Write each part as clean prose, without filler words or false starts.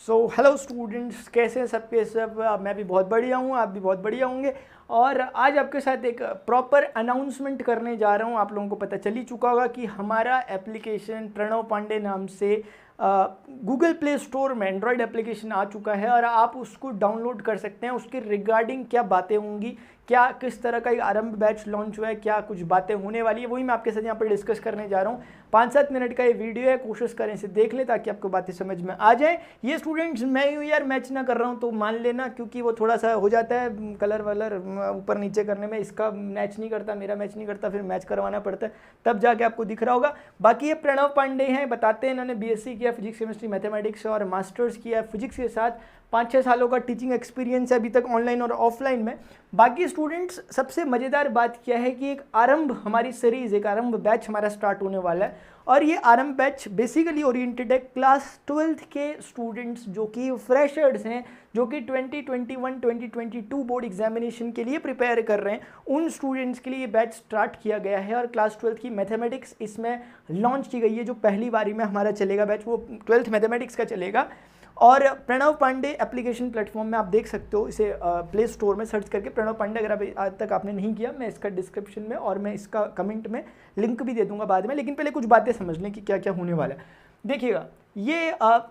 Hello students, कैसे हैं सबके सब। मैं भी बहुत बढ़िया हूँ, आप भी बहुत बढ़िया होंगे। और आज आपके साथ एक प्रॉपर अनाउंसमेंट करने जा रहा हूँ। आप लोगों को पता चल ही चुका होगा कि हमारा एप्लीकेशन प्रणव पांडे नाम से गूगल प्ले स्टोर में एंड्रॉयड एप्लीकेशन आ चुका है और आप उसको डाउनलोड कर सकते हैं। उसके रिगार्डिंग क्या बातें होंगी, क्या किस तरह का एक आरंभ बैच लॉन्च हुआ है, क्या कुछ बातें होने वाली है, वही मैं आपके साथ यहाँ पर डिस्कस करने जा रहा हूँ। 5-7 मिनट का ये वीडियो है, कोशिश करें इसे देख लें ताकि आपको बातें समझ में आ जाए। ये स्टूडेंट्स मैं हूँ यार, मैच ना कर रहा हूँ तो मान लेना, क्योंकि वो थोड़ा सा हो जाता है कलर वलर ऊपर नीचे करने में। इसका मैच नहीं करता, मेरा मैच नहीं करता, फिर मैच करवाना पड़ता है, तब जाके आपको दिख रहा होगा। बाकी ये प्रणव पांडे हैं, बताते हैं इन्होंने बीएससी किया फिजिक्स केमिस्ट्री मैथमेटिक्स और मास्टर्स किया फिजिक्स के साथ। 5-6 सालों का टीचिंग एक्सपीरियंस है अभी तक ऑनलाइन और ऑफलाइन में। बाकी स्टूडेंट्स, सबसे मज़ेदार बात क्या है कि एक आरंभ हमारी सीरीज़, एक आरंभ बैच हमारा स्टार्ट होने वाला है। और ये आरंभ बैच बेसिकली ओरिएंटेड है क्लास 12th के स्टूडेंट्स जो कि फ्रेशर्स हैं, जो कि 2021-2022 बोर्ड एग्जामिनेशन के लिए प्रिपेयर कर रहे हैं। उन स्टूडेंट्स के लिए ये बैच स्टार्ट किया गया है और क्लास 12th की मैथमेटिक्स इसमें लॉन्च की गई है। जो पहली बारी में हमारा चलेगा बैच वो 12th मैथमेटिक्स का चलेगा। और प्रणव पांडे एप्लीकेशन प्लेटफॉर्म में आप देख सकते हो, इसे प्ले स्टोर में सर्च करके प्रणव पांडे, अगर अभी आज तक आपने नहीं किया, मैं इसका डिस्क्रिप्शन में और मैं इसका कमेंट में लिंक भी दे दूंगा बाद में। लेकिन पहले कुछ बातें समझ लें कि क्या क्या होने वाला है। देखिएगा, ये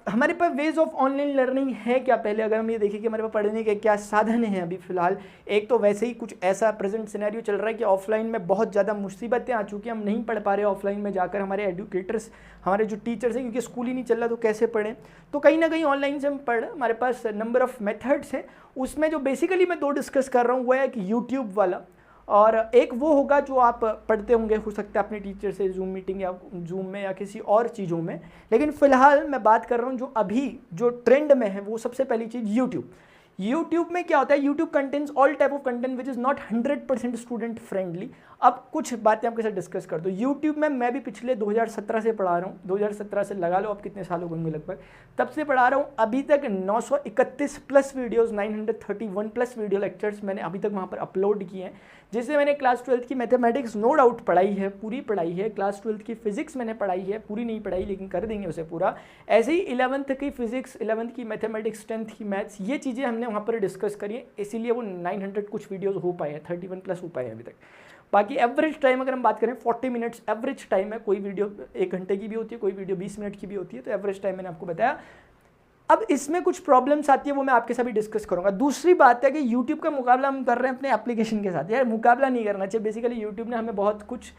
हमारे पास वेज ऑफ ऑनलाइन लर्निंग है क्या। पहले अगर हम ये देखें कि हमारे पास पढ़ने के क्या साधन हैं अभी फ़िलहाल, एक तो वैसे ही कुछ ऐसा प्रेजेंट सिनेरियो चल रहा है कि ऑफलाइन में बहुत ज़्यादा मुसीबतें आ चुकी हैं, हम नहीं पढ़ पा रहे ऑफलाइन में जाकर। हमारे एजुकेटर्स, हमारे जो टीचर्स हैं, क्योंकि स्कूल ही नहीं चल रहा तो कैसे पढ़ें, तो कहीं ना कहीं ऑनलाइन से हम पढ़ रहे हैं। हमारे पास नंबर ऑफ़ मेथड्स हैं, उसमें जो बेसिकली मैं 2 डिस्कस कर रहा हूँ वो है कि यूट्यूब वाला, और एक वो होगा जो आप पढ़ते होंगे, हो सकता है अपने टीचर से जूम मीटिंग या जूम में या किसी और चीज़ों में। लेकिन फ़िलहाल मैं बात कर रहा हूँ जो अभी जो ट्रेंड में है, वो सबसे पहली चीज़ यूट्यूब। यूट्यूब में क्या होता है, YouTube contents all type of content which is not 100% student friendly. अब कुछ बातें आपके साथ डिस्कस कर दो। यूट्यूब में मैं भी पिछले 2017 से पढ़ा रहा हूँ, 2017 से लगा लो अब कितने साल हो गए लगभग, तब से पढ़ा रहा हूँ। अभी तक 931 plus videos, 931 plus video lectures मैंने अभी तक वहाँ पर अपलोड किए हैं, जिससे मैंने क्लास 12th की मैथमेटिक्स नो डाउट पढ़ाई है, पूरी पढ़ाई है। क्लास 12th की फिजिक्स मैंने पढ़ाई है, पूरी नहीं पढ़ाई लेकिन कर देंगे उसे पूरा। ऐसे ही 11th की फिजिक्स, 11th की मैथमेटिक्स, 10th की मैथ्स, ये चीज़ें हमने वहाँ पर डिस्कस करी है, इसीलिए वो 900 कुछ वीडियोज़ हो पाए हैं, 31 प्लस हो पाए हैं अभी तक। बाकी एवरेज टाइम अगर हम बात करें 40 मिनट्स एवरेज टाइम है। कोई वीडियो 1 घंटे की भी होती है, कोई वीडियो 20 मिनट की भी होती है, तो एवरेज टाइम मैंने आपको बताया। अब इसमें कुछ प्रॉब्लम्स आती है, वो मैं आपके साथ भी डिस्कस करूंगा। दूसरी बात है कि YouTube का मुकाबला हम कर रहे हैं अपने एप्लीकेशन के साथ। यार मुकाबला नहीं करना चाहिए। बेसिकली YouTube ने हमें बहुत कुछ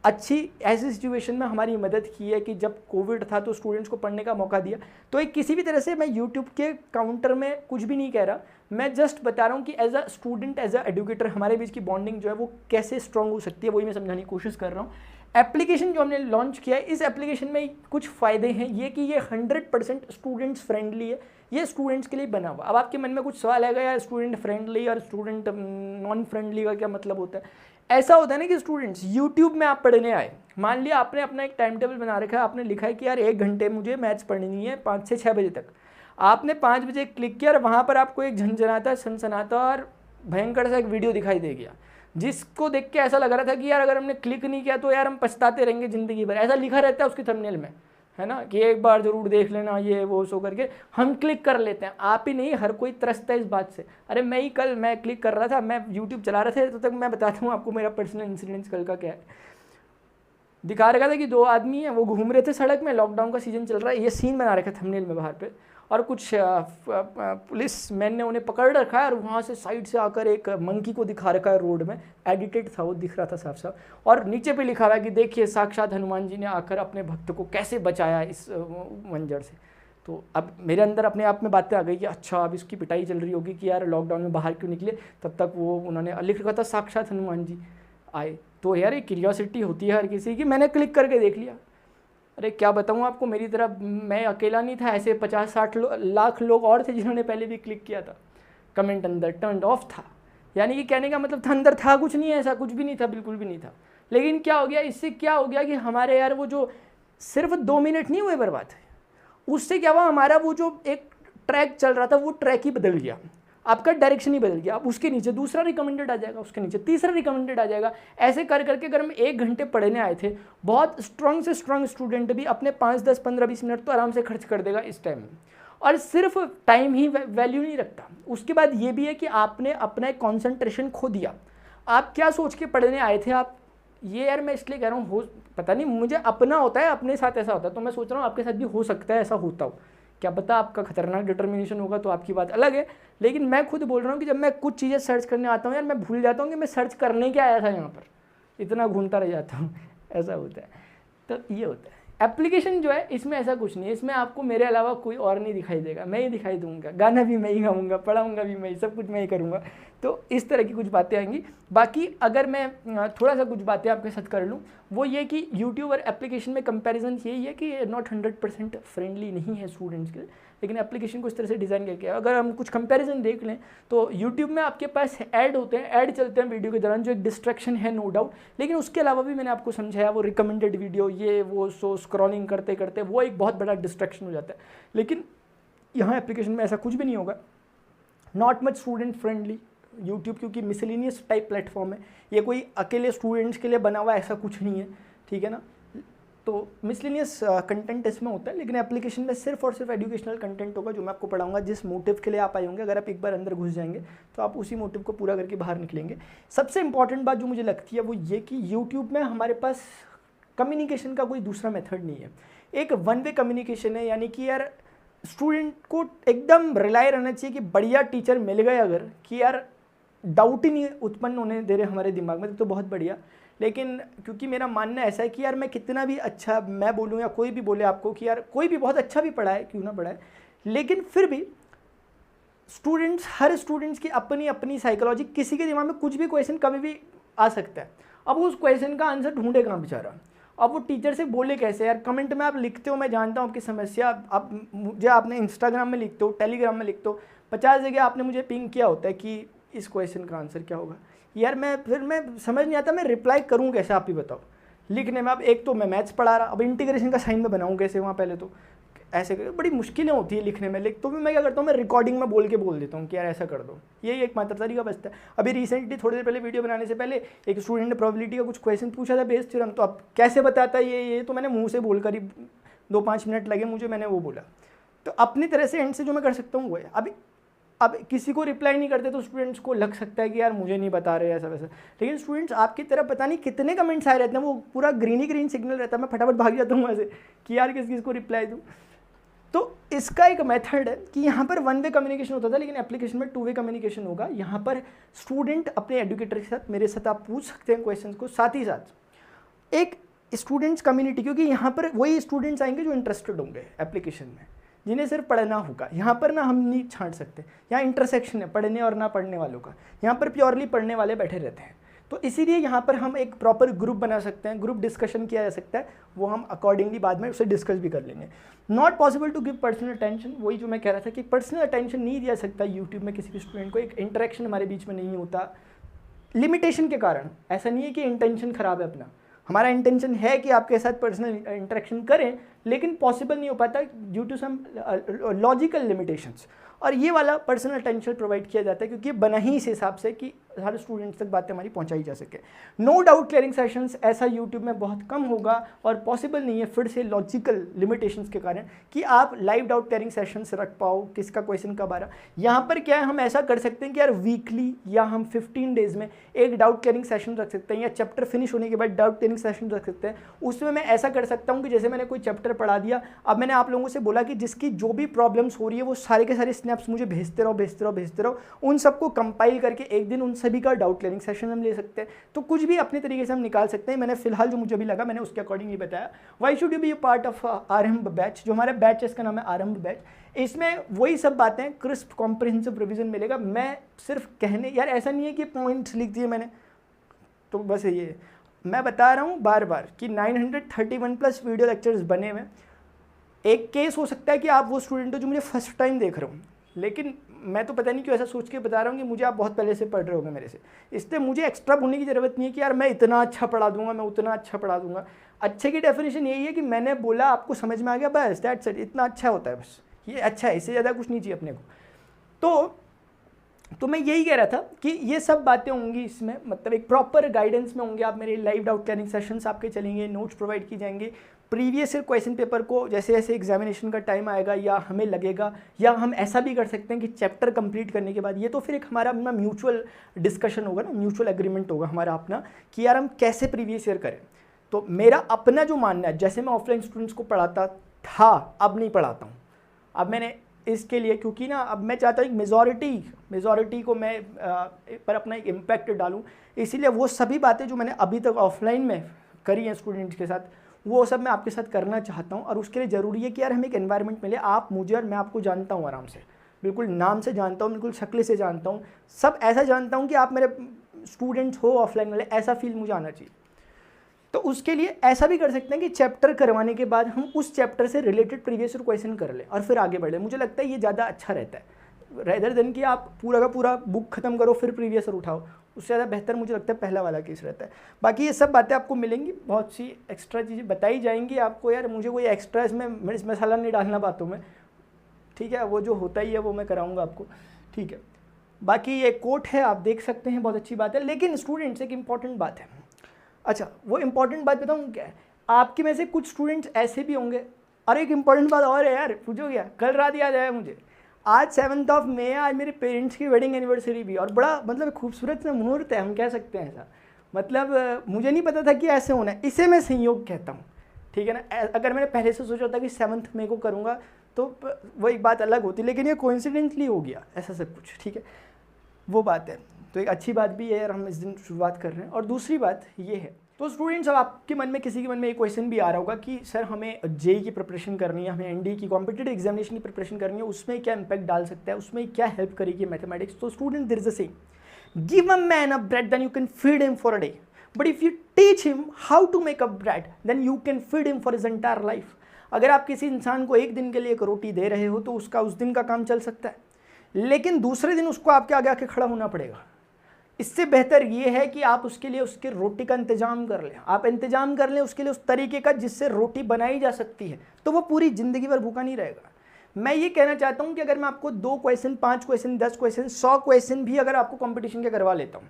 अच्छी ऐसी सिचुएशन में हमारी मदद की है कि जब कोविड था तो स्टूडेंट्स को पढ़ने का मौका दिया। तो एक किसी भी तरह से मैं YouTube के काउंटर में कुछ भी नहीं कह रहा, मैं जस्ट बता रहा हूँ कि as a student, as a educator, हमारे बीच की बॉन्डिंग जो है वो कैसे स्ट्रॉन्ग हो सकती है, वही मैं समझाने की कोशिश कर रहा हूँ। एप्लीकेशन जो हमने लॉन्च किया है, इस एप्लीकेशन में कुछ फ़ायदे हैं। ये कि ये 100% स्टूडेंट्स फ्रेंडली है, ये स्टूडेंट्स के लिए बना हुआ। अब आपके मन में कुछ सवाल आएगा, यार स्टूडेंट फ्रेंडली और स्टूडेंट नॉन फ्रेंडली का क्या मतलब होता है। ऐसा होता है ना कि स्टूडेंट्स यूट्यूब में आप पढ़ने आए, मान लिया आपने अपना एक टाइम टेबल बना रखा है, आपने लिखा है कि यार 1 घंटे मुझे मैथ्स पढ़नी है 5 से 6 बजे तक। आपने 5 बजे क्लिक किया और वहाँ पर आपको एक झंझनाता, सनसनाता और भयंकर सा एक वीडियो दिखाई दे गया, जिसको देख के ऐसा लग रहा था कि यार अगर हमने क्लिक नहीं किया तो यार हम पछताते रहेंगे ज़िंदगी भर। ऐसा लिखा रहता है उसकी थंबनेल में, है ना, कि एक बार ज़रूर देख लेना, ये वो सो करके हम क्लिक कर लेते हैं। आप ही नहीं, हर कोई त्रस्त है इस बात से। अरे मैं क्लिक कर रहा था, मैं यूट्यूब चला रहा था, तो तक मैं बताता हूँ आपको मेरा पर्सनल इंसिडेंस कल का क्या है। दिखा रखा था कि 2 आदमी हैं, वो घूम रहे थे सड़क में, लॉकडाउन का सीज़न चल रहा है, ये सीन बना रखा थंबनेल में बाहर पे, और कुछ पुलिस मैन ने उन्हें पकड़ रखा है और वहाँ से साइड से आकर एक मंकी को दिखा रखा है रोड में, एडिटेड था वो, दिख रहा था साफ साफ, और नीचे पे लिखा हुआ है कि देखिए साक्षात हनुमान जी ने आकर अपने भक्त को कैसे बचाया इस मंजर से। तो अब मेरे अंदर अपने आप में बातें आ गई कि अच्छा अब इसकी पिटाई चल रही होगी कि यार लॉकडाउन में बाहर क्यों निकले। तब तक वो उन्होंने लिख रखा था साक्षात हनुमान जी आए। तो यार एक क्यूरियोसिटी होती है हर किसी की, मैंने क्लिक करके देख लिया। अरे क्या बताऊँ आपको, मेरी तरह मैं अकेला नहीं था, ऐसे 50-60 लाख लोग और थे जिन्होंने पहले भी क्लिक किया था। कमेंट अंदर टर्न ऑफ था, यानी कि कहने का मतलब था अंदर था कुछ नहीं, ऐसा कुछ भी नहीं था, बिल्कुल भी नहीं था। लेकिन क्या हो गया, इससे क्या हो गया कि हमारे यार वो जो सिर्फ 2 मिनट नहीं हुए बर्बाद, उससे क्या हुआ, हमारा वो जो एक ट्रैक चल रहा था वो ट्रैक ही बदल गया। आपका डायरेक्शन ही बदल गया। अब उसके नीचे दूसरा रिकमेंडेड आ जाएगा, उसके नीचे तीसरा रिकमेंडेड आ जाएगा। ऐसे कर करके अगर हम 1 घंटे पढ़ने आए थे, बहुत स्ट्रॉन्ग से स्ट्रॉन्ग स्टूडेंट भी अपने 5, 10, 15, 20 मिनट तो आराम से खर्च कर देगा इस टाइम में। और सिर्फ टाइम ही वैल्यू नहीं रखता, उसके बाद ये भी है कि आपने अपना एक कॉन्सेंट्रेशन खो दिया। आप क्या सोच के पढ़ने आए थे आप, ये यार मैं इसलिए कह रहा हूँ, हो पता नहीं, मुझे अपना होता है, अपने साथ ऐसा होता है, तो मैं सोच रहा हूँ आपके साथ भी हो सकता है ऐसा होता हो, क्या पता आपका खतरनाक डिटर्मिनेशन होगा तो आपकी बात अलग है। लेकिन मैं खुद बोल रहा हूँ कि जब मैं कुछ चीज़ें सर्च करने आता हूँ यार, मैं भूल जाता हूँ कि मैं सर्च करने क्या आया था यहाँ पर, इतना घूमता रह जाता हूँ, ऐसा होता है। तो ये होता है एप्लीकेशन जो है, इसमें ऐसा कुछ नहीं है, इसमें आपको मेरे अलावा कोई और नहीं दिखाई देगा, मैं ही दिखाई दूंगा, गाना भी मैं ही गाऊंगा, पढ़ाऊंगा भी मैं ही, सब कुछ मैं ही करूंगा। तो इस तरह की कुछ बातें आएंगी। बाकी अगर मैं थोड़ा सा कुछ बातें आपके साथ कर लूँ, वो ये कि यूट्यूब और एप्लीकेशन में कंपैरिजन यही है कि नॉट 100% फ्रेंडली नहीं है स्टूडेंट्स के लिए, लेकिन एप्लीकेशन को इस तरह से डिज़ाइन करके, अगर हम कुछ कंपैरिजन देख लें तो यूट्यूब में आपके पास ऐड होते हैं, ऐड चलते हैं वीडियो के दौरान, जो एक डिस्ट्रैक्शन है नो डाउट, लेकिन उसके अलावा भी मैंने आपको समझाया वो रिकमेंडेड वीडियो, ये वो, सो स्क्रॉलिंग करते करते वो एक बहुत बड़ा डिस्ट्रैक्शन हो जाता है। लेकिन यहाँ एप्लीकेशन में ऐसा कुछ भी नहीं होगा, not much student friendly YouTube, क्योंकि मिसलिनियस टाइप प्लेटफॉर्म है, ये कोई अकेले स्टूडेंट्स के लिए बना हुआ ऐसा कुछ नहीं है, ठीक है ना। तो मिसलिनियस कंटेंट इसमें होता है, लेकिन एप्लीकेशन में सिर्फ और सिर्फ एजुकेशनल कंटेंट होगा, जो मैं आपको पढ़ाऊंगा, जिस मोटिव के लिए आप आए होंगे। अगर आप एक बार अंदर घुस जाएंगे तो आप उसी मोटिव को पूरा करके बाहर निकलेंगे। सबसे इंपॉर्टेंट बात जो मुझे लगती है वो ये कि यूट्यूब में हमारे पास कम्युनिकेशन का कोई दूसरा मेथड नहीं है, एक वन वे कम्युनिकेशन है, यानी कि यार स्टूडेंट को एकदम रिलाई रहना चाहिए कि बढ़िया टीचर मिल गए अगर, कि यार डाउट ही नहीं उत्पन्न होने दे रहे हमारे दिमाग में, तो बहुत बढ़िया। लेकिन क्योंकि मेरा मानना ऐसा है कि यार मैं कितना भी अच्छा मैं बोलूँ या कोई भी बोले आपको कि यार कोई भी बहुत अच्छा भी पढ़ाए, क्यों ना पढ़ाए, लेकिन फिर भी स्टूडेंट्स, हर स्टूडेंट्स की अपनी अपनी साइकोलॉजी, किसी के दिमाग में कुछ भी क्वेश्चन कभी भी आ सकता है। अब उस क्वेश्चन का आंसर ढूंढे कहाँ बेचारा, अब वो टीचर से बोले कैसे। यार कमेंट में आप लिखते हो, मैं जानता हूँ आपकी समस्या, आप मुझे आपने इंस्टाग्राम में लिखते हो, टेलीग्राम में लिखते हो, 50 जगह आपने मुझे पिंग किया होता है कि इस क्वेश्चन का आंसर क्या होगा। यार मैं समझ नहीं आता मैं रिप्लाई करूँ कैसे, आप ही बताओ। लिखने में अब एक तो मैं मैथ्स पढ़ा रहा, अब इंटीग्रेशन का साइन में बनाऊँ कैसे वहाँ, पहले तो ऐसे बड़ी मुश्किलें होती है लिखने में। तो भी मैं क्या करता हूँ, मैं रिकॉर्डिंग में बोल के बोल देता हूँ कि यार ऐसा कर दो, यही एक मात्र तरीका बचता है। अभी रिसेंटली थोड़ी देर पहले वीडियो बनाने से पहले एक स्टूडेंट ने प्रोबेबिलिटी का कुछ क्वेश्चन पूछा था, बेस थ्योरम, तो अब कैसे बताता है ये तो मैंने मुँह से बोलकर ही 2-5 मिनट लगे मुझे, मैंने वो बोला। तो अपनी तरह से एंड से जो मैं कर सकता हूँ वो है। अब किसी को रिप्लाई नहीं करते तो स्टूडेंट्स को लग सकता है कि यार मुझे नहीं बता रहे ऐसा वैसा, लेकिन स्टूडेंट्स आपकी तरफ पता नहीं कितने कमेंट्स आए रहते हैं, वो पूरा ग्रीन ही ग्रीन सिग्नल रहता है, मैं फटाफट भाग जाता हूँ ऐसे कि यार किस को रिप्लाई दूँ। तो इसका एक मेथड है कि यहाँ पर वन वे कम्युनिकेशन होता था, लेकिन एप्लीकेशन में 2 वे कम्युनिकेशन होगा। यहाँ पर स्टूडेंट अपने एजुकेटर के साथ, मेरे साथ आप पूछ सकते हैं क्वेश्चन को, साथ ही साथ एक स्टूडेंट्स कम्युनिटी, क्योंकि यहाँ पर वही स्टूडेंट्स आएंगे जो इंटरेस्टेड होंगे एप्लीकेशन में, जिन्हें सिर्फ पढ़ना होगा। यहाँ पर ना हम नहीं छांट सकते, यहाँ इंटरसेक्शन है पढ़ने और ना पढ़ने वालों का, यहाँ पर प्योरली पढ़ने वाले बैठे रहते हैं। तो इसीलिए यहाँ पर हम एक प्रॉपर ग्रुप बना सकते हैं, ग्रुप डिस्कशन किया जा सकता है, वो हम अकॉर्डिंगली बाद में उसे डिस्कस भी कर लेंगे। Not possible to give personal attention, वही जो मैं कह रहा था कि पर्सनल अटेंशन नहीं दिया सकता यूट्यूब में किसी भी स्टूडेंट को, एक इंटरेक्शन हमारे बीच में नहीं होता लिमिटेशन के कारण। ऐसा नहीं है कि इंटेंशन ख़राब है अपना, हमारा इंटेंशन है कि आपके साथ पर्सनल इंटरेक्शन करें, लेकिन पॉसिबल नहीं हो पाता due to some logical limitations. और ये वाला पर्सनल अटेंशन प्रोवाइड किया जाता है क्योंकि बना ही इस हिसाब से कि हर स्टूडेंट्स तक बातें हमारी पहुंचाई जा सके। नो डाउट क्लियरिंग सेशंस ऐसा यूट्यूब में बहुत कम होगा और पॉसिबल नहीं है फिर से लॉजिकल लिमिटेशंस के कारण कि आप लाइव डाउट क्लियरिंग सेशंस रख पाओ, किसका क्वेश्चन कब आ रहा। यहाँ पर क्या है, हम ऐसा कर सकते हैं कि यार वीकली या हम 15 डेज में एक डाउट क्लियरिंग सेशन रख सकते हैं, या चैप्टर फिनिश होने के बाद डाउट क्लियरिंग सेशन रख सकते हैं। उसमें मैं ऐसा कर सकता हूँ कि जैसे मैंने कोई चैप्टर पढ़ा दिया, अब मैंने आप लोगों से बोला कि जिसकी जो भी प्रॉब्लम्स हो रही है वो सारे के सारे स्नैप्स मुझे भेजते रहो, उन सबको कंपाइल करके एक दिन उन सभी का डाउट क्लियरिंग सेशन हम ले सकते हैं। तो कुछ भी अपने तरीके से हम निकाल सकते हैं। मैंने फिलहाल जो मुझे भी लगा मैंने उसके अकॉर्डिंग ही बताया। Why should you be a part of आरंभ बैच, जो हमारा बैच है इसका नाम है आरंभ बैच। इसमें वही सब बातें क्रिस्प कॉम्प्रिहेंसिव रिवीजन मिलेगा। मैं सिर्फ कहने, यार ऐसा नहीं है कि पॉइंट्स लिख दिए मैंने तो बस ये, मैं बता रहा हूँ बार बार कि 931+ वीडियो लेक्चर्स बने हुए। एक केस हो सकता है कि आप वो स्टूडेंट हो जो मुझे फर्स्ट टाइम देख रहे हो, लेकिन मैं तो पता नहीं क्यों ऐसा सोच के बता रहा हूँ कि मुझे आप बहुत पहले से पढ़ रहे होगे मेरे से, इसलिए मुझे एक्स्ट्रा बोलने की ज़रूरत नहीं है कि यार मैं इतना अच्छा पढ़ा दूंगा, मैं उतना अच्छा पढ़ा दूंगा। अच्छे की डेफिनेशन यही है कि मैंने बोला, आपको समझ में आ गया, बस दैट्स इट, इतना अच्छा होता है, बस ये अच्छा है, इससे ज़्यादा कुछ नहीं चाहिए अपने को। तो मैं यही कह रहा था कि ये सब बातें होंगी इसमें, मतलब एक प्रॉपर गाइडेंस में होंगे आप। मेरे लाइव डाउट क्लियरिंग सेशंस आपके चलेंगे, नोट्स प्रोवाइड की जाएंगे, प्रीवियस ईयर क्वेश्चन पेपर को जैसे जैसे एग्जामिनेशन का टाइम आएगा या हमें लगेगा, या हम ऐसा भी कर सकते हैं कि चैप्टर कंप्लीट करने के बाद, ये तो फिर एक हमारा अपना म्यूचुअल डिस्कशन होगा ना, म्यूचुअल एग्रीमेंट होगा हमारा अपना कि यार हम कैसे प्रीवियस ईयर करें। तो मेरा अपना जो मानना है, जैसे मैं ऑफलाइन स्टूडेंट्स को पढ़ाता था अब नहीं पढ़ाता हूँ। अब मैंने इसके लिए, क्योंकि ना अब मैं चाहता हूँ मेजॉरिटी को मैं पर अपना एक इम्पैक्ट डालूँ, इसीलिए वो सभी बातें जो मैंने अभी तक ऑफलाइन में करी हैं स्टूडेंट्स के साथ, वो सब मैं आपके साथ करना चाहता हूँ। और उसके लिए ज़रूरी है कि यार हमें एक एनवायरनमेंट मिले, आप मुझे और मैं आपको जानता हूँ आराम से, बिल्कुल नाम से जानता हूँ, बिल्कुल शक्ल से जानता हूँ, सब ऐसा जानता हूँ कि आप मेरे स्टूडेंट्स हो ऑफलाइन वाले, ऐसा फील मुझे आना चाहिए। तो उसके लिए ऐसा भी कर सकते हैं कि चैप्टर करवाने के बाद हम उस चैप्टर से रिलेटेड प्रीवियस ईयर क्वेश्चन कर लें और फिर आगे बढ़े। मुझे लगता है ये ज़्यादा अच्छा रहता है रेदर देन कि आप पूरा का पूरा बुक खत्म करो फिर प्रीवियस ईयर उठाओ। उससे ज़्यादा बेहतर मुझे लगता है पहला वाला केस रहता है। बाकी ये सब बातें आपको मिलेंगी, बहुत सी एक्स्ट्रा चीज़ें बताई जाएंगी आपको। यार मुझे कोई एक्स्ट्रा इसमें मिर्च मसाला नहीं डालना बातों में, ठीक है, वो जो होता ही है वो मैं कराऊँगा आपको, ठीक है। बाकी ये कोट है, आप देख सकते हैं, बहुत अच्छी बात है। लेकिन स्टूडेंट्स एक इंपॉर्टेंट बात है, अच्छा वो इंपॉर्टेंट बात बताऊँ क्या है, आपके में से कुछ स्टूडेंट्स ऐसे भी होंगे, और एक इंपॉर्टेंट बात और है यार, पूछो क्या, कल रात याद आया मुझे, आज 7 मई है, आज मेरे पेरेंट्स की वेडिंग एनिवर्सरी भी, और बड़ा मतलब खूबसूरत सा मुहूर्त है, हम कह सकते हैं ऐसा। मतलब मुझे नहीं पता था कि ऐसे होना है, इसे मैं संयोग कहता हूँ, ठीक है ना। अगर मैंने पहले से सोचा था कि 7 मई को करूँगा तो वो एक बात अलग होती, लेकिन ये कोइंसिडेंटली हो गया ऐसा सब कुछ, ठीक है, वो बात है। तो एक अच्छी बात भी है यार, हम इस दिन शुरुआत कर रहे हैं। और दूसरी बात ये है, तो स्टूडेंट्स अब आपके मन में, किसी के मन में एक क्वेश्चन भी आ रहा होगा कि सर हमें जेईई की प्रिपरेशन करनी है, हमें एनडीए की कॉम्पिटिटिव एग्जामिनेशन की प्रिपरेशन करनी है, उसमें क्या इंपैक्ट डाल सकता है, उसमें क्या हेल्प करेगी मैथमेटिक्स। तो student there is a saying, give a man a bread then you can feed him for a day, but if you teach him how to make a bread then you can feed him for his entire life. अगर आप किसी इंसान को एक दिन के लिए एक रोटी दे रहे हो तो उसका उस दिन का काम चल सकता है, लेकिन दूसरे दिन उसको आपके आगे आके खड़ा होना पड़ेगा। इससे बेहतर ये है कि आप उसके लिए उसके रोटी का इंतजाम कर लें, आप इंतजाम कर लें उसके लिए उस तरीके का जिससे रोटी बनाई जा सकती है, तो वो पूरी ज़िंदगी भर भूखा नहीं रहेगा। मैं ये कहना चाहता हूँ कि अगर मैं आपको 2 क्वेश्चन, 5 क्वेश्चन, 10 क्वेश्चन, 100 क्वेश्चन भी अगर आपको कंपटीशन के करवा लेता हूँ,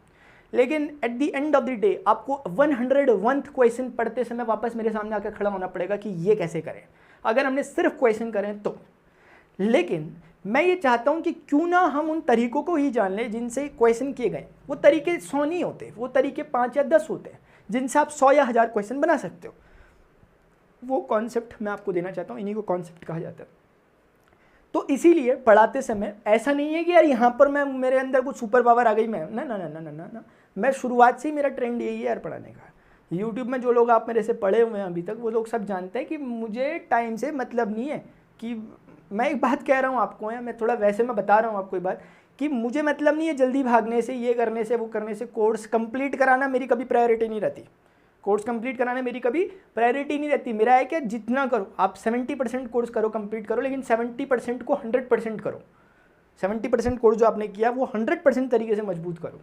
लेकिन at the end of the day आपको 101th क्वेश्चन पढ़ते समय वापस मेरे सामने आकर खड़ा होना पड़ेगा कि ये कैसे करें, अगर हमने सिर्फ क्वेश्चन करें तो। लेकिन मैं ये चाहता हूं कि क्यों ना हम उन तरीकों को ही जान लें जिनसे क्वेश्चन किए गए। वो तरीके 100 नहीं होते, वो तरीके 5 या 10 होते हैं जिनसे आप 100 या 1000 क्वेश्चन बना सकते हो। वो कॉन्सेप्ट मैं आपको देना चाहता हूं, इन्हीं को कॉन्सेप्ट कहा जाता है। तो इसीलिए पढ़ाते समय ऐसा नहीं है कि यार यहाँ पर मैं, मेरे अंदर कुछ सुपर पावर आ गई, मैं ना ना ना ना ना ना, मैं शुरुआत से ही मेरा ट्रेंड यही है यार पढ़ाने का। यूट्यूब में जो लोग आप मेरे से पढ़े हुए हैं अभी तक, वो लोग सब जानते हैं कि मुझे टाइम से मतलब नहीं है। कि मैं एक बात कह रहा हूँ आपको, है मैं थोड़ा वैसे मैं बता रहा हूँ आपको एक बात, कि मुझे मतलब नहीं है जल्दी भागने से, ये करने से, वो करने से। कोर्स कंप्लीट कराना मेरी कभी प्रायोरिटी नहीं रहती, कोर्स कंप्लीट कराना मेरी कभी प्रायोरिटी नहीं रहती। मेरा है कि जितना करो आप 70% कोर्स करो, कंप्लीट करो, लेकिन 70% को 100% करो। 70% कोर्स जो आपने किया वो 100% तरीके से मजबूत करो।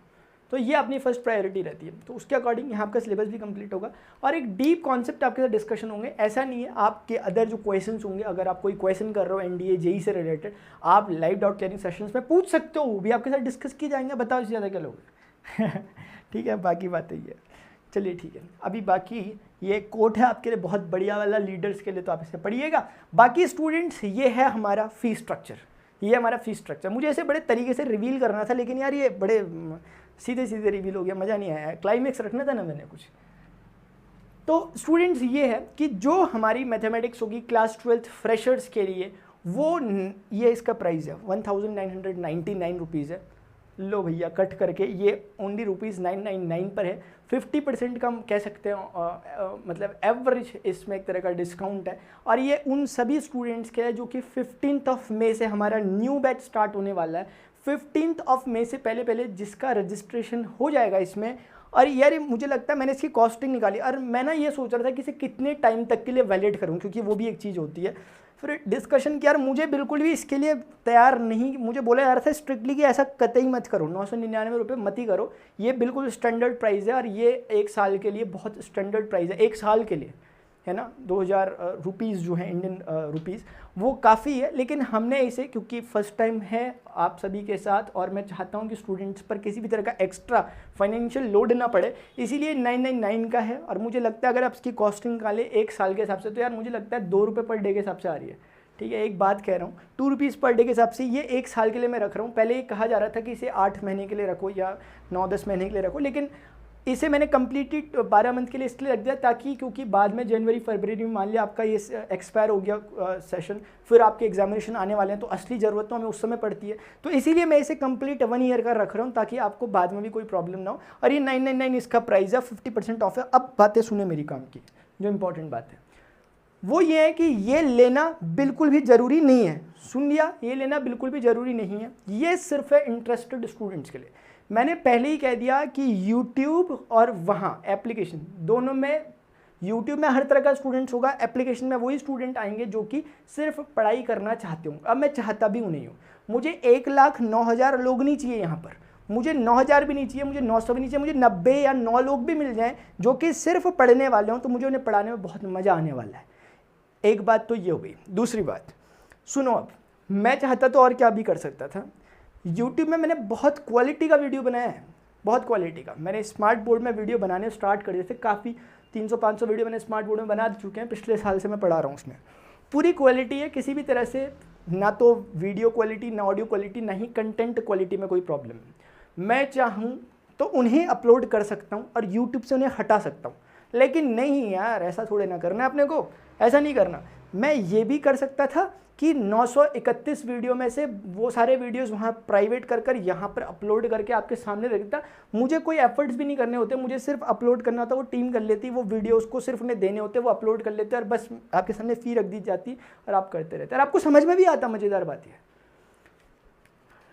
तो ये अपनी फर्स्ट प्रायोरिटी रहती है। तो उसके अकॉर्डिंग यहाँ आपका सिलेबस भी कंप्लीट होगा और एक डीप कॉन्सेप्ट आपके साथ डिस्कशन होंगे। ऐसा नहीं है, आपके अदर जो क्वेश्चंस होंगे, अगर आप कोई क्वेश्चन कर रहे हो एनडीए जेईई से रिलेटेड, आप लाइव डाउट क्लियरिंग सेशंस में पूछ सकते हो, वो भी आपके साथ डिस्कस किए जाएंगे। बताओ इससे ज़्यादा क्या लोगे ठीक है, बाकी बातें ये चलिए ठीक है। अभी बाकी ये कोट है आपके लिए बहुत बढ़िया वाला, लीडर्स के लिए, तो आप इसे पढ़िएगा। बाकी स्टूडेंट्स ये है हमारा फीस स्ट्रक्चर, ये हमारा फीस स्ट्रक्चर। मुझे ऐसे बड़े तरीके से रिवील करना था, लेकिन यार ये बड़े सीधे सीधे रिवील हो गया, मज़ा नहीं आया। क्लाइमेक्स रखना था ना मैंने कुछ। तो स्टूडेंट्स ये है कि जो हमारी मैथमेटिक्स होगी क्लास 12th फ्रेशर्स के लिए, वो ये इसका प्राइस है 1999 रुपीज़ है। लो भैया कट करके ये ओनली ₹999 पर है। 50% का कह सकते हैं, मतलब एवरेज इसमें एक तरह का डिस्काउंट है। और ये उन सभी स्टूडेंट्स के लिए जो कि 15 मई से हमारा न्यू बैच स्टार्ट होने वाला है। 15 मई से पहले जिसका रजिस्ट्रेशन हो जाएगा इसमें। और यार मुझे लगता है मैंने इसकी कॉस्टिंग निकाली और मैं ना ये सोच रहा था कि इसे कितने टाइम तक के लिए वैलिड करूं, क्योंकि वो भी एक चीज़ होती है। फिर डिस्कशन किया, यार मुझे बिल्कुल भी इसके लिए तैयार नहीं, मुझे बोला जा रहा था स्ट्रिक्टली कि ऐसा कतई मत करो, 999 रुपये मत ही करो, ये बिल्कुल स्टैंडर्ड प्राइस है और ये 1 साल के लिए बहुत स्टैंडर्ड प्राइस है। 1 साल के लिए है ना, 2000 रुपीज़ जो है इंडियन रुपीज़, वो काफ़ी है। लेकिन हमने इसे, क्योंकि फ़र्स्ट टाइम है आप सभी के साथ और मैं चाहता हूँ कि स्टूडेंट्स पर किसी भी तरह का एक्स्ट्रा फाइनेंशियल लोड ना पड़े, इसीलिए 999 का है। और मुझे लगता है अगर आप इसकी कॉस्टिंग निकालें एक साल के हिसाब से तो यार मुझे लगता है 2 रुपये पर डे के हिसाब से आ रही है। ठीक है, एक बात कह रहा हूँ, 2 रुपीज़ पर डे के हिसाब से ये एक साल के लिए मैं रख रहा हूँ। पहले ये कहा जा रहा था कि इसे 8 महीने के लिए रखो या 9-10 महीने के लिए रखो, लेकिन इसे मैंने कम्प्लीटली 12 मंथ के लिए इसलिए रख दिया ताकि, क्योंकि बाद में जनवरी फरवरी में मान लिया आपका ये एक्सपायर हो गया सेशन, फिर आपके एग्जामिनेशन आने वाले हैं तो असली ज़रूरत तो हमें उस समय पड़ती है। तो इसीलिए मैं इसे कंप्लीट 1 ईयर का रख रहा हूँ ताकि आपको बाद में भी कोई प्रॉब्लम ना हो। और ये 999 इसका प्राइस है, 50% ऑफ है। अब बातें सुने मेरी काम की, जो इंपॉर्टेंट बात है वो ये है कि ये लेना बिल्कुल भी ज़रूरी नहीं है। सुन लिया, ये लेना बिल्कुल भी ज़रूरी नहीं है, ये सिर्फ है इंटरेस्टेड स्टूडेंट्स के लिए। मैंने पहले ही कह दिया कि YouTube और वहाँ एप्लीकेशन दोनों में, YouTube में हर तरह का स्टूडेंट्स होगा, एप्लीकेशन में वही स्टूडेंट आएंगे जो कि सिर्फ पढ़ाई करना चाहते हो। अब मैं चाहता भी नहीं हूँ, मुझे 1,09,000 लोग नहीं चाहिए यहाँ पर, मुझे 9,000 भी नहीं चाहिए, मुझे 900 भी नहीं चाहिए, मुझे 90 या 9 लोग भी मिल जाएं जो कि सिर्फ पढ़ने वाले हों, तो मुझे उन्हें पढ़ाने में बहुत मज़ा आने वाला है। एक बात तो ये हो गई। दूसरी बात सुनो, अब मैं चाहता तो और क्या भी कर सकता था। YouTube में मैंने बहुत क्वालिटी का वीडियो बनाया है, बहुत क्वालिटी का। मैंने स्मार्ट बोर्ड में वीडियो बनाने स्टार्ट कर दिए थे, काफ़ी 300-500 वीडियो मैंने स्मार्ट बोर्ड में बना चुके हैं, पिछले साल से मैं पढ़ा रहा हूँ उसमें। पूरी क्वालिटी है, किसी भी तरह से ना तो वीडियो क्वालिटी ना ऑडियो क्वालिटी ना ही कंटेंट क्वालिटी में कोई प्रॉब्लम है। मैं चाहूँ तो उन्हें अपलोड कर सकता हूँ और YouTube से उन्हें हटा सकता हूँ, लेकिन नहीं यार, ऐसा थोड़े ना करना है अपने को, ऐसा नहीं करना। मैं ये भी कर सकता था कि 931 वीडियो में से वो सारे वीडियोस वहाँ प्राइवेट कर यहाँ पर अपलोड करके आपके सामने रख देता। मुझे कोई एफर्ट्स भी नहीं करने होते, मुझे सिर्फ अपलोड करना होता, वो टीम कर लेती, वो वीडियोस को सिर्फ उन्हें देने होते, वो अपलोड कर लेते और बस आपके सामने फी रख दी जाती और आप करते रहते और आपको समझ में भी आता। मज़ेदार बात है।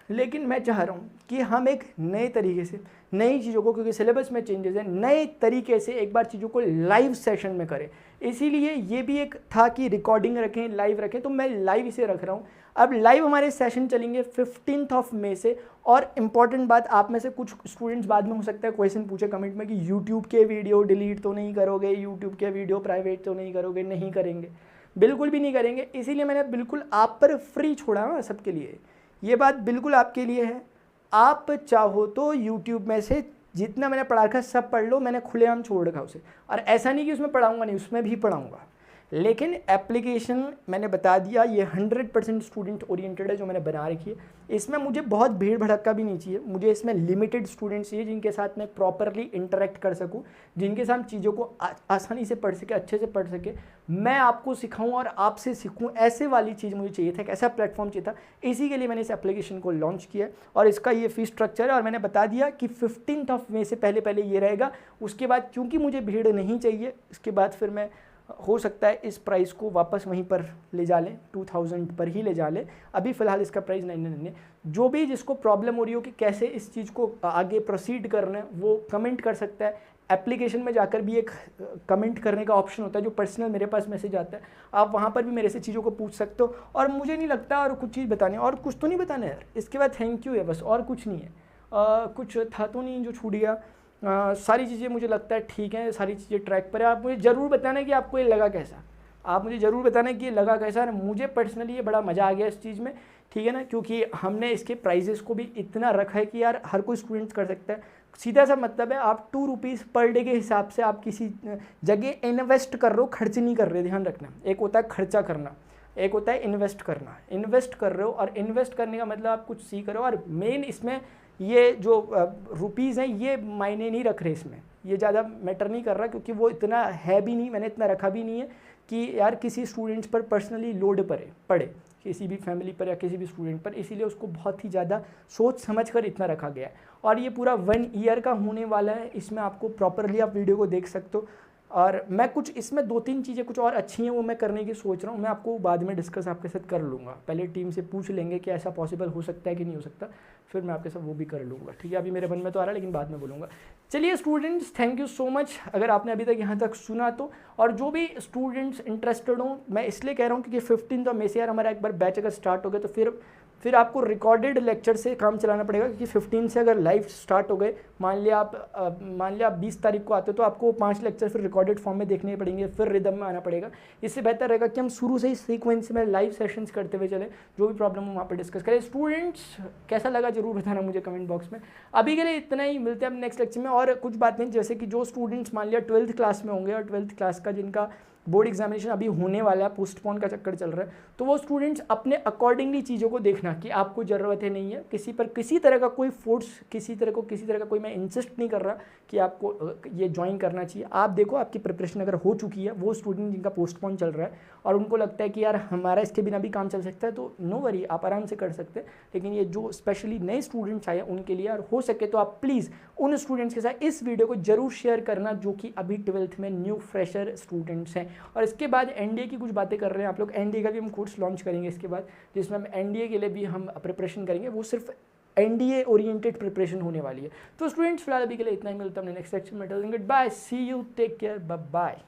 लेकिन मैं चाह रहा हूँ कि हम एक नए तरीके से नई चीज़ों को, क्योंकि सिलेबस में चेंजेस हैं, नए तरीके से एक बार चीज़ों को लाइव सेशन में करें। इसीलिए ये भी एक था कि रिकॉर्डिंग रखें, लाइव रखें, तो मैं लाइव इसे रख रहा हूँ। अब लाइव हमारे सेशन चलेंगे 15 मई से। और इम्पॉर्टेंट बात, आप में से कुछ स्टूडेंट्स बाद में हो सकता है क्वेश्चन पूछे कमेंट में कि यूट्यूब के वीडियो डिलीट तो नहीं करोगे, यूट्यूब के वीडियो प्राइवेट तो नहीं करोगे। नहीं करेंगे, बिल्कुल भी नहीं करेंगे। इसीलिए मैंने बिल्कुल आप पर फ्री छोड़ा है सबके लिए, ये बात बिल्कुल आपके लिए है। आप चाहो तो YouTube में से जितना मैंने पढ़ा रखा सब पढ़ लो, मैंने खुलेआम छोड़ रखा उसे। और ऐसा नहीं कि उसमें पढ़ाऊंगा नहीं, उसमें भी पढ़ाऊंगा, लेकिन एप्लीकेशन मैंने बता दिया ये 100% स्टूडेंट ओरिएंटेड है जो मैंने बना रखी है। इसमें मुझे बहुत भीड़ भड़क्का भी नहीं चाहिए, मुझे इसमें लिमिटेड स्टूडेंट्स चाहिए जिनके साथ मैं प्रॉपरली इंटरेक्ट कर सकूं, जिनके साथ चीज़ों को आसानी से पढ़ सके, अच्छे से पढ़ सके, मैं आपको सिखाऊं और आपसे सीखूं, ऐसे वाली चीज़ मुझे चाहिए था, एक ऐसा प्लेटफॉर्म चाहिए था। इसी के लिए मैंने इस एप्लीकेशन को लॉन्च किया और इसका ये फीस स्ट्रक्चर है। और मैंने बता दिया कि 15 मई से पहले ये रहेगा। उसके बाद क्योंकि मुझे भीड़ नहीं चाहिए, इसके बाद फिर मैं हो सकता है इस प्राइस को वापस वहीं पर ले जा लें, 2000 पर ही ले जा लें। अभी फ़िलहाल इसका प्राइस 999। जो भी जिसको प्रॉब्लम हो रही हो कि कैसे इस चीज़ को आगे प्रोसीड करना है, वो कमेंट कर सकता है। एप्लीकेशन में जाकर भी एक कमेंट करने का ऑप्शन होता है, जो पर्सनल मेरे पास मैसेज आता है, आप वहाँ पर भी मेरे से चीज़ों को पूछ सकते हो। और मुझे नहीं लगता और कुछ चीज़ बताने, और कुछ तो नहीं बताना है यार, इसके बाद थैंक यू है बस, और कुछ नहीं है। कुछ था तो नहीं जो छूट गया। सारी चीज़ें मुझे लगता है ठीक है, सारी चीज़ें ट्रैक पर है। आप मुझे ज़रूर बताना कि आपको ये लगा कैसा, आप मुझे ज़रूर बताना कि ये लगा कैसा। मुझे पर्सनली ये बड़ा मज़ा आ गया इस चीज़ में, ठीक है ना, क्योंकि हमने इसके प्राइजेस को भी इतना रखा है कि यार हर कोई स्टूडेंट कर सकता है। सीधा सा मतलब है, आप 2 रुपीज़ पर डे के हिसाब से आप किसी जगह इन्वेस्ट कर रहे हो, खर्च नहीं कर रहे। ध्यान रखना, एक होता है खर्चा करना, एक होता है इन्वेस्ट करना। इन्वेस्ट कर रहे हो, और इन्वेस्ट करने का मतलब आप कुछ सीख रहे हो। और मेन इसमें ये जो रुपीज़ हैं ये मायने नहीं रख रहे, इसमें ये ज़्यादा मैटर नहीं कर रहा, क्योंकि वो इतना है भी नहीं, मैंने इतना रखा भी नहीं है कि यार किसी स्टूडेंट्स पर पर्सनली लोड पड़े किसी भी फैमिली पर या किसी भी स्टूडेंट पर। इसीलिए उसको बहुत ही ज़्यादा सोच समझ कर इतना रखा गया है। और ये पूरा 1 ईयर का होने वाला है, इसमें आपको प्रॉपरली आप वीडियो को देख सकते हो। और मैं कुछ इसमें 2-3 चीज़ें कुछ और अच्छी हैं वो मैं करने की सोच रहा हूँ, मैं आपको बाद में डिस्कस आपके साथ कर लूँगा। पहले टीम से पूछ लेंगे कि ऐसा पॉसिबल हो सकता है कि नहीं हो सकता, फिर मैं आपके साथ वो भी कर लूँगा, ठीक है। अभी मेरे मन में तो आ रहा है लेकिन बाद में बोलूँगा। चलिए students, thank you so much अगर आपने अभी तक यहाँ तक सुना तो। और जो भी स्टूडेंट्स इंटरेस्टेड हों, मैं इसलिए कह रहा हूँ क्योंकि 15 मई से यार हमारा एक बार बैच अगर स्टार्ट हो गया तो फिर फिर आपको रिकॉर्डेड लेक्चर से काम चलाना पड़ेगा, क्योंकि 15 से अगर लाइव स्टार्ट हो गए, मान लिया आप 20 तारीख को आते हो तो आपको 5 लेक्चर फिर रिकॉर्डेड फॉर्म में देखने पड़ेंगे, फिर रिदम में आना पड़ेगा। इससे बेहतर रहेगा कि हम शुरू से ही सीक्वेंस में लाइव सेशंस करते हुए चले, जो भी प्रॉब्लम हो वहाँ पर डिस्कस करें। स्टूडेंट्स कैसा लगा जरूर बताना मुझे कमेंट बॉक्स में। अभी के लिए इतना ही, मिलते हैं अब नेक्स्ट लेक्चर में। और कुछ बातें जैसे कि जो स्टूडेंट्स मान लिया 12th क्लास में होंगे और 12th क्लास का जिनका बोर्ड एग्जामिनेशन अभी होने वाला है, पोस्टपोन का चक्कर चल रहा है, तो वो स्टूडेंट्स अपने अकॉर्डिंगली चीज़ों को देखना कि आपको ज़रूरत है नहीं है, किसी पर किसी तरह का कोई फोर्स, किसी तरह का कोई मैं इंसिस्ट नहीं कर रहा कि आपको ये ज्वाइन करना चाहिए। आप देखो आपकी प्रिपरेशन अगर हो चुकी है, वो स्टूडेंट जिनका पोस्टपोन चल रहा है और उनको लगता है कि यार हमारा इसके बिना भी काम चल सकता है, तो नो वरी, आप आराम से कर सकते हैं। लेकिन ये जो स्पेशली नए स्टूडेंट्स आए उनके लिए, और हो सके तो आप प्लीज़ उन स्टूडेंट्स के साथ इस वीडियो को जरूर शेयर करना जो कि अभी 12th में न्यू फ्रेशर स्टूडेंट्स हैं। और इसके बाद एनडीए की कुछ बातें कर रहे हैं आप लोग, एनडीए का भी हम कोर्स लॉन्च करेंगे इसके बाद, जिसमें हम एनडीए के लिए भी हम प्रिपरेशन करेंगे, वो सिर्फ एनडीए ओरिएंटेड प्रिपरेशन होने वाली है। तो स्टूडेंट्स फिलहाल अभी के लिए इतना ही, मिलता है नेक्स्ट लेक्चर में। Goodbye, see you, take care, bye bye.